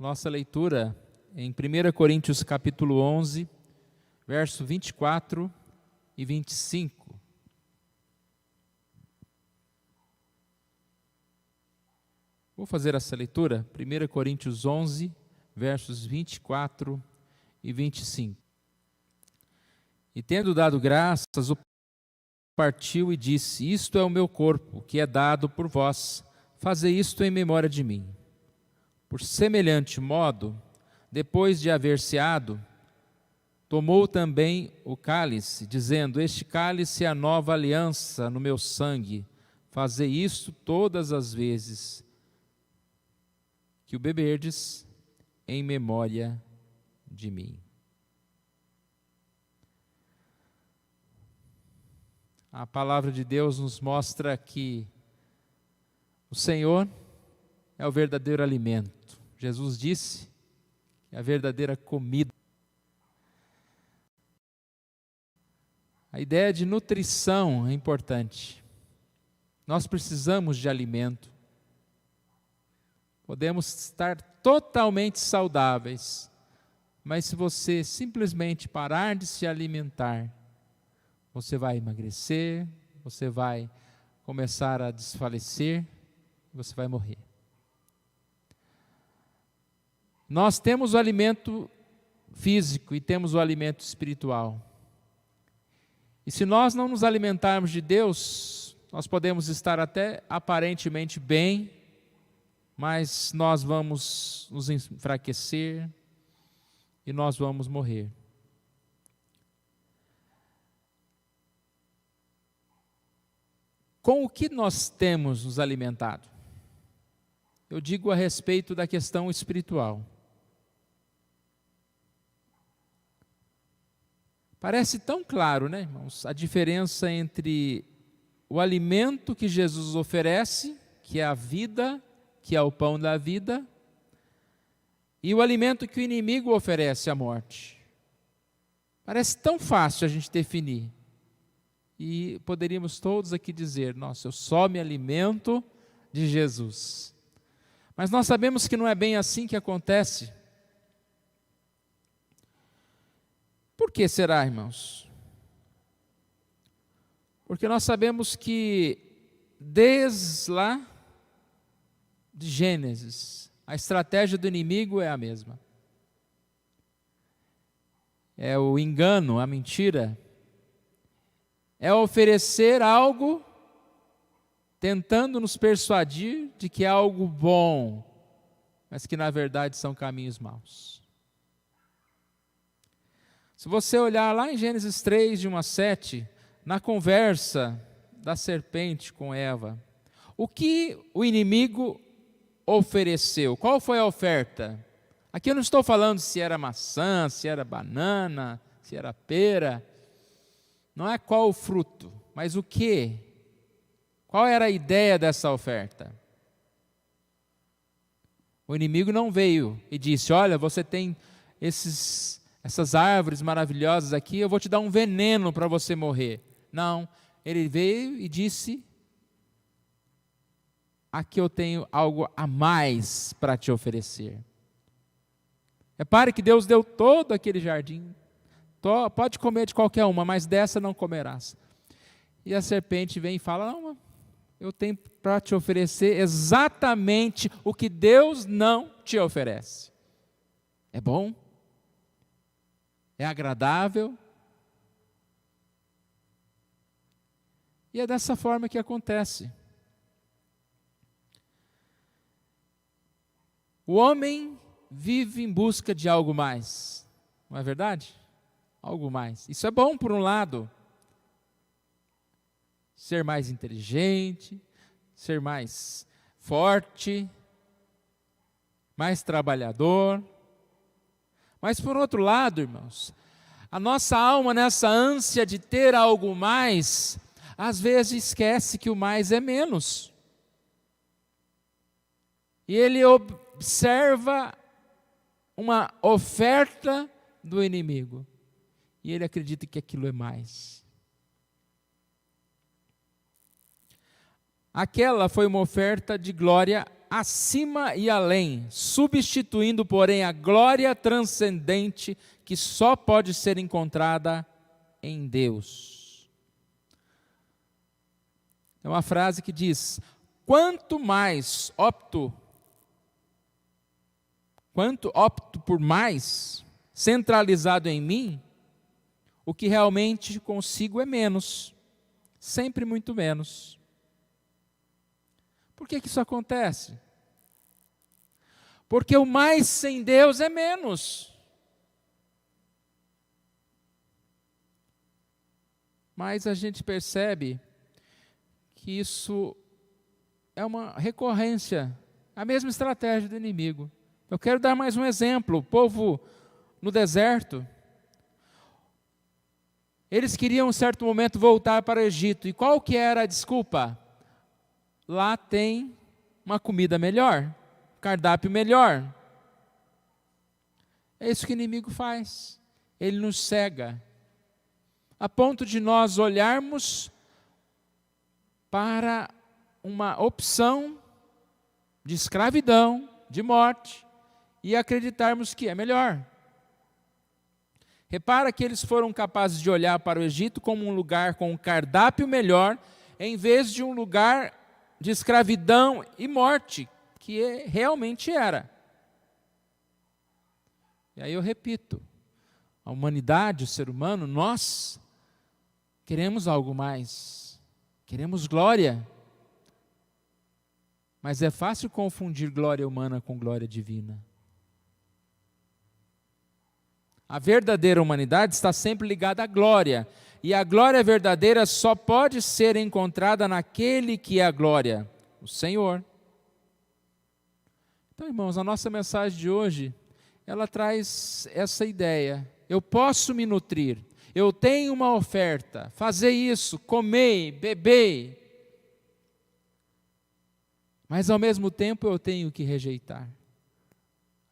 Nossa leitura em 1 Coríntios capítulo 11, verso 24 e 25. Vou fazer essa leitura, 1 Coríntios 11, versos 24 e 25. E tendo dado graças, o partiu e disse: Isto é o meu corpo, que é dado por vós, fazei isto em memória de mim. Por semelhante modo, depois de haver ceado, tomou também o cálice, dizendo: Este cálice é a nova aliança no meu sangue, fazei isto todas as vezes que o beberdes, em memória de mim. A palavra de Deus nos mostra que o Senhor é o verdadeiro alimento. Jesus disse que é a verdadeira comida. A ideia de nutrição é importante. Nós precisamos de alimento. Podemos estar totalmente saudáveis, mas se você simplesmente parar de se alimentar, você vai emagrecer, você vai começar a desfalecer, você vai morrer. Nós temos o alimento físico e temos o alimento espiritual. E se nós não nos alimentarmos de Deus, nós podemos estar até aparentemente bem, mas nós vamos nos enfraquecer e nós vamos morrer. Com o que nós temos nos alimentado? Eu digo a respeito da questão espiritual. Parece tão claro, né, irmãos, a diferença entre o alimento que Jesus oferece, que é a vida, que é o pão da vida, e o alimento que o inimigo oferece, a morte. Parece tão fácil a gente definir. E poderíamos todos aqui dizer: nossa, eu só me alimento de Jesus. Mas nós sabemos que não é bem assim que acontece. Por que será, irmãos? Porque nós sabemos que desde lá de Gênesis, a estratégia do inimigo é a mesma. É o engano, a mentira. É oferecer algo, tentando nos persuadir de que é algo bom, mas que na verdade são caminhos maus. Se você olhar lá em Gênesis 3, de 1 a 7, na conversa da serpente com Eva, o que o inimigo ofereceu? Qual foi a oferta? Aqui eu não estou falando se era maçã, se era banana, se era pera. Não é qual o fruto, mas o que? Qual era a ideia dessa oferta? O inimigo não veio e disse: olha, você tem essas árvores maravilhosas aqui, eu vou te dar um veneno para você morrer. Não, ele veio e disse: aqui eu tenho algo a mais para te oferecer. Repare que Deus deu todo aquele jardim. Pode comer de qualquer uma, mas dessa não comerás. E a serpente vem e fala: não, eu tenho para te oferecer exatamente o que Deus não te oferece. É bom? É agradável? E é dessa forma que acontece. O homem vive em busca de algo mais, não é verdade? Algo mais. Isso é bom por um lado. Ser mais inteligente, ser mais forte, mais trabalhador. Mas por outro lado, irmãos, a nossa alma nessa ânsia de ter algo mais, às vezes esquece que o mais é menos. E ele observa uma oferta do inimigo. E ele acredita que aquilo é mais. Aquela foi uma oferta de glória acima e além, substituindo, porém, a glória transcendente que só pode ser encontrada em Deus. É uma frase que diz: quanto opto por mais, centralizado em mim, o que realmente consigo é menos, sempre muito menos. Por que isso acontece? Porque o mais sem Deus é menos. Mas a gente percebe que isso é uma recorrência, a mesma estratégia do inimigo. Eu quero dar mais um exemplo. O povo no deserto, eles queriam, em um certo momento, voltar para o Egito. E qual que era a desculpa? Lá tem uma comida melhor, cardápio melhor. É isso que o inimigo faz. Ele nos cega, a ponto de nós olharmos para uma opção de escravidão, de morte, e acreditarmos que é melhor. Repara que eles foram capazes de olhar para o Egito como um lugar com um cardápio melhor, em vez de um lugar de escravidão e morte, que realmente era. E aí eu repito, a humanidade, o ser humano, nós queremos algo mais, queremos glória, mas é fácil confundir glória humana com glória divina. A verdadeira humanidade está sempre ligada à glória, e a glória verdadeira só pode ser encontrada naquele que é a glória, o Senhor. Então, irmãos, a nossa mensagem de hoje, ela traz essa ideia. Eu posso me nutrir, eu tenho uma oferta, fazer isso, comer, beber, mas ao mesmo tempo eu tenho que rejeitar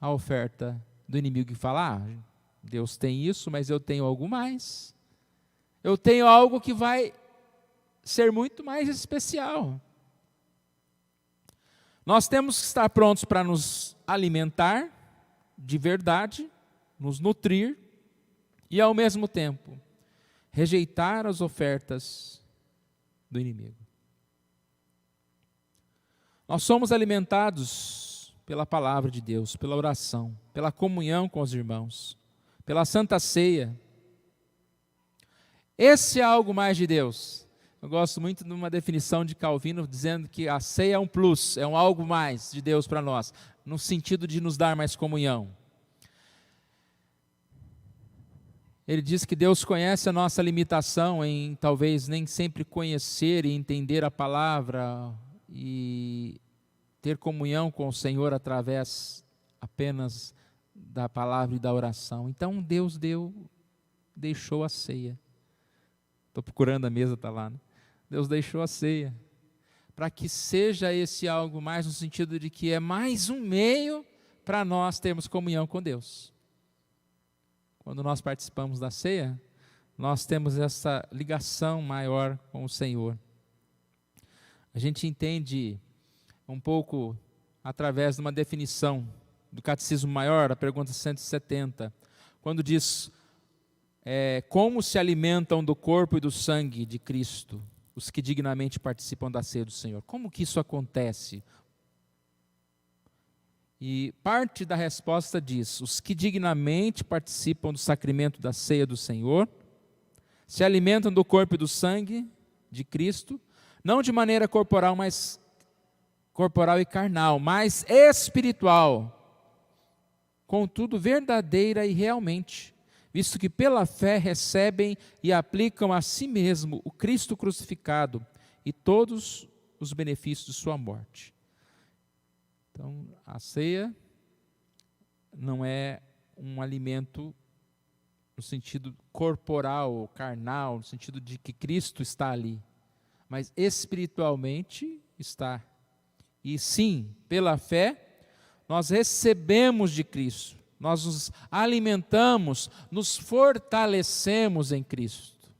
a oferta do inimigo que fala: Deus tem isso, mas eu tenho algo mais. Eu tenho algo que vai ser muito mais especial. Nós temos que estar prontos para nos alimentar de verdade, nos nutrir e, ao mesmo tempo, rejeitar as ofertas do inimigo. Nós somos alimentados pela palavra de Deus, pela oração, pela comunhão com os irmãos, pela Santa Ceia. Esse é algo mais de Deus. Eu gosto muito de uma definição de Calvino dizendo que a ceia é um plus, é um algo mais de Deus para nós, no sentido de nos dar mais comunhão. Ele diz que Deus conhece a nossa limitação em talvez nem sempre conhecer e entender a palavra e ter comunhão com o Senhor através apenas da palavra e da oração. Então Deus deixou a ceia. Estou procurando a mesa, está lá, né? Deus deixou a ceia, para que seja esse algo mais no sentido de que é mais um meio para nós termos comunhão com Deus. Quando nós participamos da ceia, nós temos essa ligação maior com o Senhor. A gente entende um pouco através de uma definição do Catecismo Maior, a pergunta 170, quando diz: como se alimentam do corpo e do sangue de Cristo os que dignamente participam da ceia do Senhor? Como que isso acontece? E parte da resposta diz: os que dignamente participam do sacramento da ceia do Senhor se alimentam do corpo e do sangue de Cristo, não de maneira corporal e carnal, mas espiritual, contudo verdadeira e realmente, visto que pela fé recebem e aplicam a si mesmo o Cristo crucificado e todos os benefícios de sua morte. Então, a ceia não é um alimento no sentido corporal, carnal, no sentido de que Cristo está ali, mas espiritualmente está. E sim, pela fé, nós recebemos de Cristo, nós nos alimentamos, nos fortalecemos em Cristo.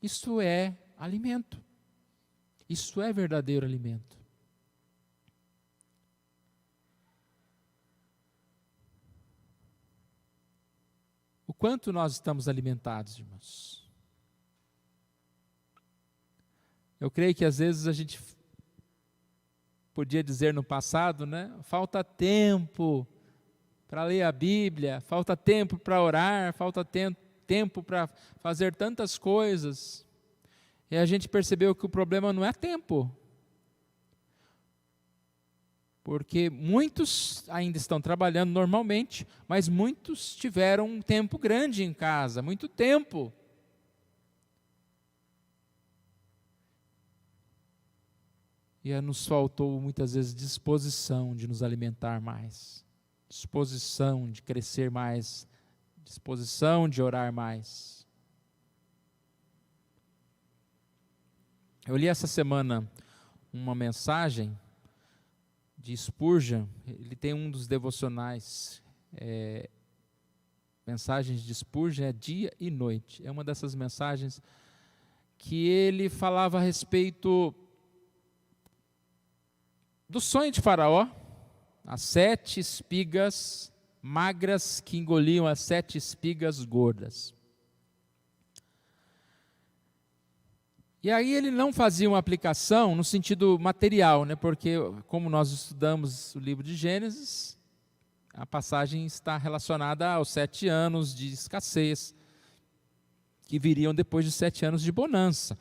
Isso é alimento, isso é verdadeiro alimento. quanto nós estamos alimentados, irmãos? Eu creio que às vezes a gente podia dizer no passado, né? Falta tempo para ler a Bíblia, falta tempo para orar, falta tempo para fazer tantas coisas. E a gente percebeu que o problema não é tempo. Porque muitos ainda estão trabalhando normalmente, mas muitos tiveram um tempo grande em casa, muito tempo. E nos faltou muitas vezes disposição de nos alimentar mais, disposição de crescer mais, disposição de orar mais. Eu li essa semana uma mensagem de Spurgeon. Ele tem um dos devocionais, mensagens de Spurgeon, é dia e noite. É uma dessas mensagens que ele falava a respeito do sonho de Faraó, as 7 espigas magras que engoliam as 7 espigas gordas. E aí ele não fazia uma aplicação no sentido material, né? Porque como nós estudamos o livro de Gênesis, a passagem está relacionada aos 7 anos de escassez, que viriam depois de 7 anos de bonança.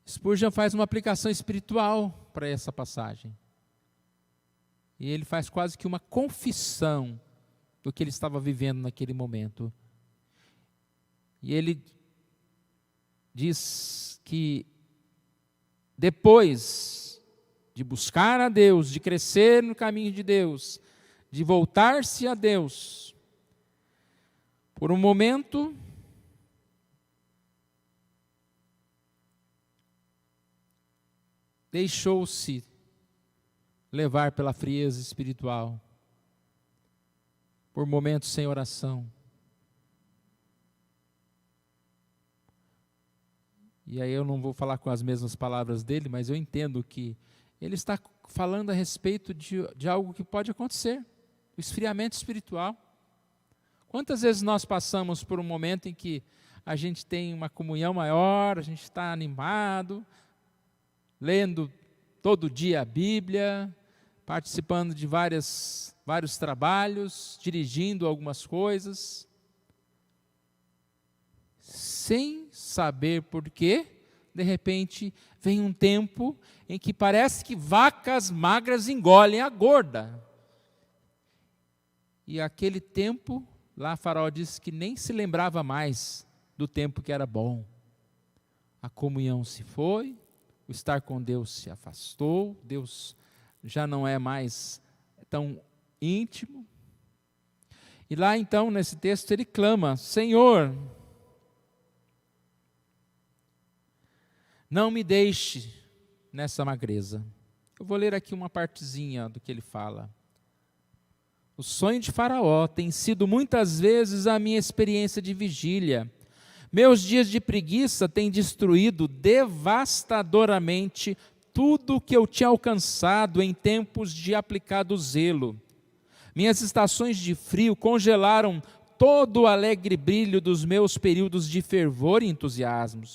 Spurgeon faz uma aplicação espiritual para essa passagem. E ele faz quase que uma confissão do que ele estava vivendo naquele momento. E ele diz que depois de buscar a Deus, de crescer no caminho de Deus, de voltar-se a Deus, por um momento deixou-se levar pela frieza espiritual, por momentos sem oração. E aí eu não vou falar com as mesmas palavras dele, mas eu entendo que ele está falando a respeito de algo que pode acontecer, o esfriamento espiritual. Quantas vezes nós passamos por um momento em que a gente tem uma comunhão maior, a gente está animado, lendo todo dia a Bíblia, participando de vários trabalhos, dirigindo algumas coisas, sem saber por quê, de repente vem um tempo em que parece que vacas magras engolem a gorda. E aquele tempo, lá Faraó disse que nem se lembrava mais do tempo que era bom. A comunhão se foi, o estar com Deus se afastou, Deus já não é mais tão íntimo. E lá então, nesse texto, ele clama: Senhor, não me deixe nessa magreza. Eu vou ler aqui uma partezinha do que ele fala. O sonho de Faraó tem sido muitas vezes a minha experiência de vigília. Meus dias de preguiça têm destruído devastadoramente tudo que eu tinha alcançado em tempos de aplicado zelo. Minhas estações de frio congelaram todo o alegre brilho dos meus períodos de fervor e entusiasmo.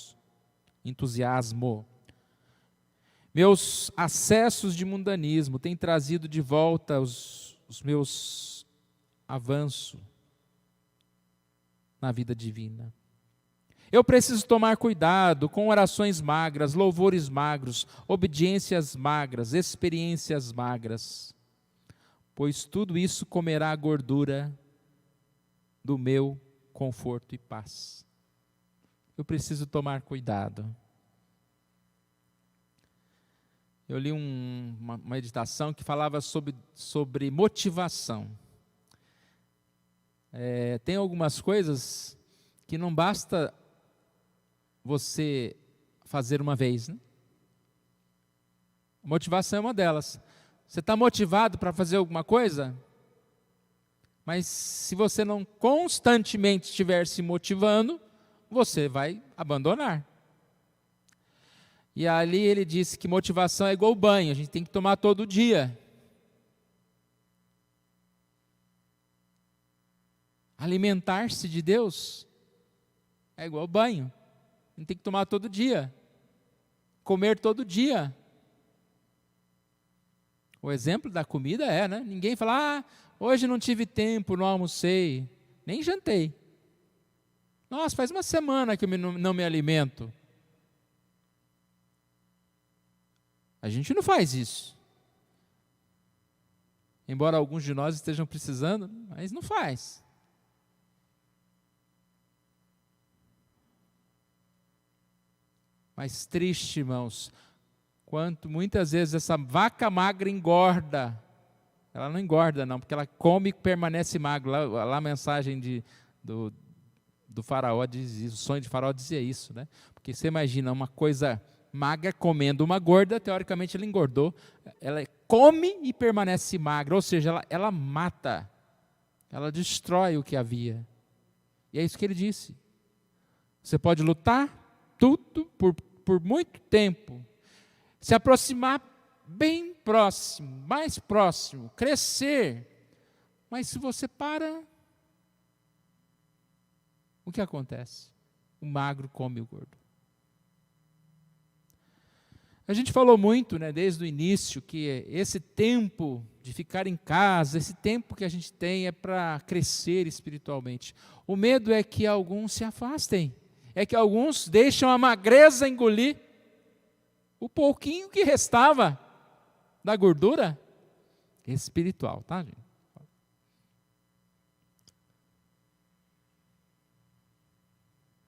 Meus acessos de mundanismo têm trazido de volta os meus avanços na vida divina. Eu preciso tomar cuidado com orações magras, louvores magros, obediências magras, experiências magras, pois tudo isso comerá a gordura do meu conforto e paz. Eu preciso tomar cuidado. Eu li uma meditação que falava sobre motivação. Tem algumas coisas que não basta você fazer uma vez, né? Motivação é uma delas. Você está motivado para fazer alguma coisa? Mas se você não constantemente estiver se motivando, você vai abandonar. E ali ele disse que motivação é igual banho, a gente tem que tomar todo dia. Alimentar-se de Deus é igual banho. A gente tem que tomar todo dia. Comer todo dia. O exemplo da comida é, né? Ninguém fala, hoje não tive tempo, não almocei, nem jantei. Nossa, faz uma semana que eu não me alimento. A gente não faz isso. Embora alguns de nós estejam precisando, mas não faz. Mas triste, irmãos, quanto muitas vezes essa vaca magra engorda. Ela não engorda não, porque ela come e permanece magra. Lá a mensagem do faraó diz isso, o sonho de faraó dizia isso, né? Porque você imagina uma coisa magra comendo uma gorda, teoricamente ela engordou. Ela come e permanece magra, ou seja, ela mata, ela destrói o que havia. E é isso que ele disse. Você pode lutar tudo por muito tempo, se aproximar bem próximo, mais próximo, crescer, mas se você para, o que acontece? O magro come o gordo. A gente falou muito, né, desde o início, que esse tempo de ficar em casa, esse tempo que a gente tem é para crescer espiritualmente. O medo é que alguns se afastem, é que alguns deixam a magreza engolir o pouquinho que restava da gordura espiritual, tá, gente?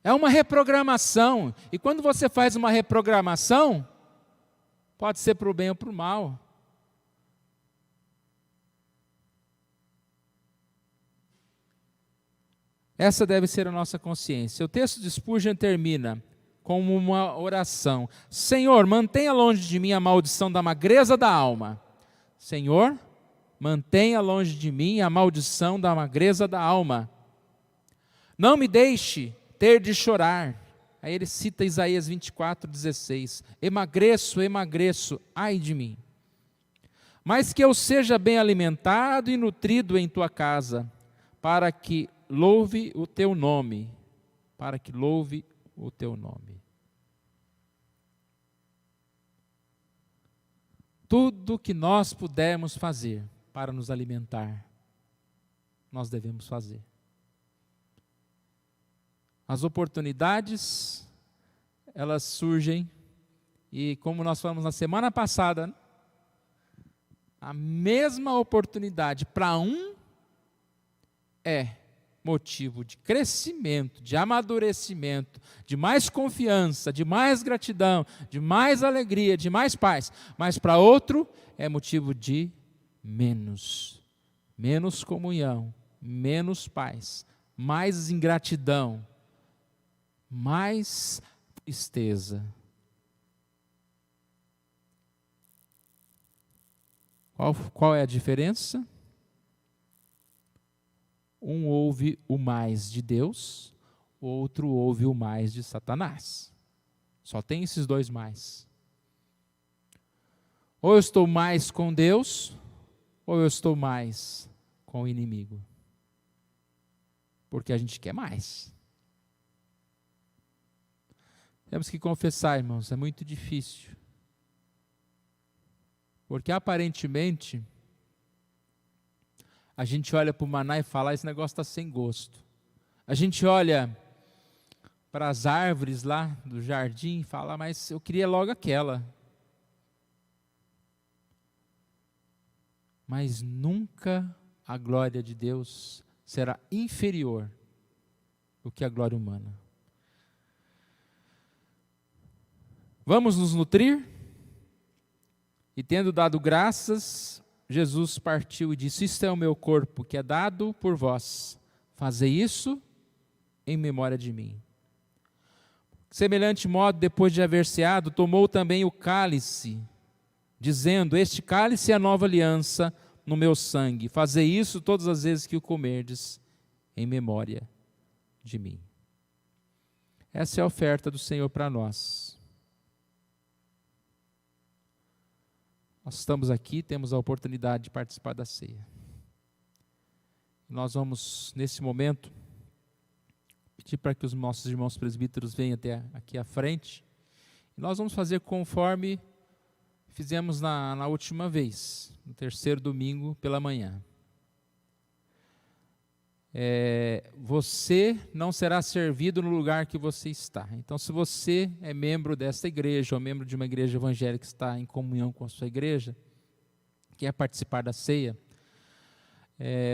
É uma reprogramação, e quando você faz uma reprogramação, pode ser para o bem ou para o mal. Essa deve ser a nossa consciência. O texto de Spurgeon termina como uma oração. Senhor, mantenha longe de mim a maldição da magreza da alma. Senhor, mantenha longe de mim a maldição da magreza da alma. Não me deixe ter de chorar. Aí ele cita Isaías 24:16. Emagreço, emagreço, ai de mim. Mas que eu seja bem alimentado e nutrido em tua casa, para que louve o teu nome. Para que louve o teu nome. Tudo que nós pudermos fazer para nos alimentar, nós devemos fazer. As oportunidades, elas surgem, e como nós falamos na semana passada, a mesma oportunidade para um é motivo de crescimento, de amadurecimento, de mais confiança, de mais gratidão, de mais alegria, de mais paz, mas para outro é motivo de menos comunhão, menos paz, mais ingratidão, mais tristeza. Qual é a diferença? Um ouve o mais de Deus, o outro ouve o mais de Satanás. Só tem esses dois mais. Ou eu estou mais com Deus, ou eu estou mais com o inimigo. Porque a gente quer mais. Temos que confessar, irmãos, é muito difícil. Porque aparentemente a gente olha para o maná e fala, esse negócio está sem gosto. A gente olha para as árvores lá do jardim e fala, mas eu queria logo aquela. Mas nunca a glória de Deus será inferior do que a glória humana. Vamos nos nutrir? E tendo dado graças, Jesus partiu e disse, isto é o meu corpo que é dado por vós, fazei isso em memória de mim. Semelhante modo, depois de haver ceado, tomou também o cálice, dizendo, este cálice é a nova aliança no meu sangue, fazei isso todas as vezes que o comerdes em memória de mim. Essa é a oferta do Senhor para nós. Nós estamos aqui, temos a oportunidade de participar da ceia. Nós vamos, nesse momento, pedir para que os nossos irmãos presbíteros venham até aqui à frente. E nós vamos fazer conforme fizemos na última vez, no terceiro domingo pela manhã. Você não será servido no lugar que você está. Então, se você é membro desta igreja, ou membro de uma igreja evangélica que está em comunhão com a sua igreja, quer participar da ceia,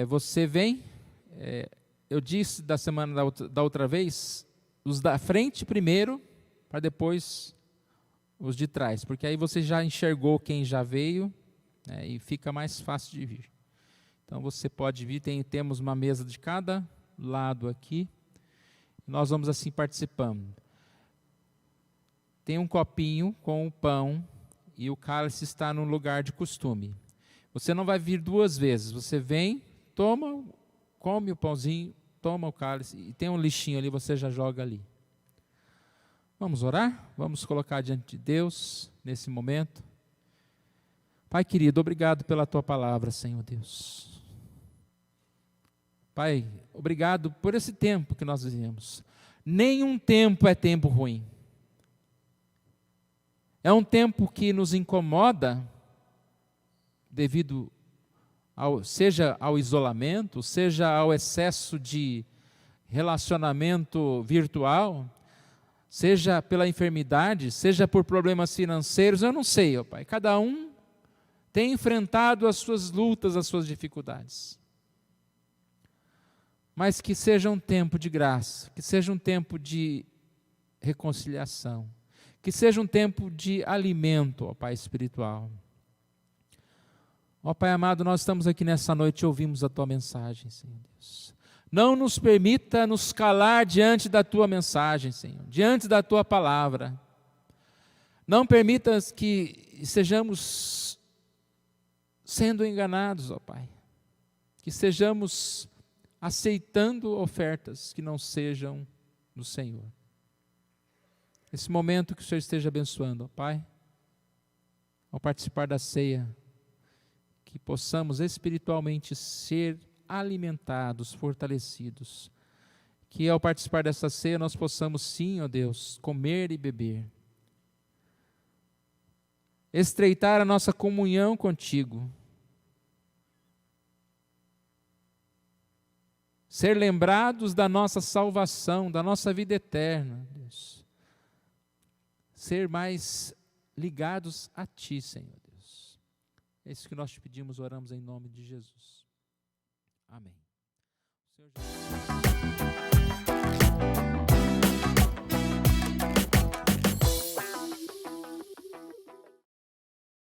você vem, eu disse da outra vez, os da frente primeiro, para depois os de trás, porque aí você já enxergou quem já veio, né, e fica mais fácil de vir. Então você pode vir, temos uma mesa de cada lado aqui, nós vamos assim participando. Tem um copinho com o pão e o cálice está no lugar de costume. Você não vai vir duas vezes, você vem, toma, come o pãozinho, toma o cálice, e tem um lixinho ali, você já joga ali. Vamos orar? Vamos colocar diante de Deus nesse momento. Pai querido, obrigado pela Tua palavra, Senhor Deus. Pai, obrigado por esse tempo que nós vivemos. Nenhum tempo é tempo ruim. É um tempo que nos incomoda, devido seja ao isolamento, seja ao excesso de relacionamento virtual, seja pela enfermidade, seja por problemas financeiros, eu não sei, ó Pai. Cada um tem enfrentado as suas lutas, as suas dificuldades. Mas que seja um tempo de graça, que seja um tempo de reconciliação, que seja um tempo de alimento, ó Pai espiritual. Ó Pai amado, nós estamos aqui nessa noite e ouvimos a Tua mensagem, Senhor Deus. Não nos permita nos calar diante da Tua mensagem, Senhor, diante da Tua palavra. Não permitas que estejamos sendo enganados, ó Pai. Que estejamos aceitando ofertas que não sejam do Senhor. Esse momento que o Senhor esteja abençoando, ó Pai, ao participar da ceia, que possamos espiritualmente ser alimentados, fortalecidos, que ao participar dessa ceia nós possamos sim, ó Deus, comer e beber, estreitar a nossa comunhão contigo, ser lembrados da nossa salvação, da nossa vida eterna, Deus, ser mais ligados a Ti, Senhor Deus. É isso que nós te pedimos, oramos em nome de Jesus. Amém. Senhor Jesus.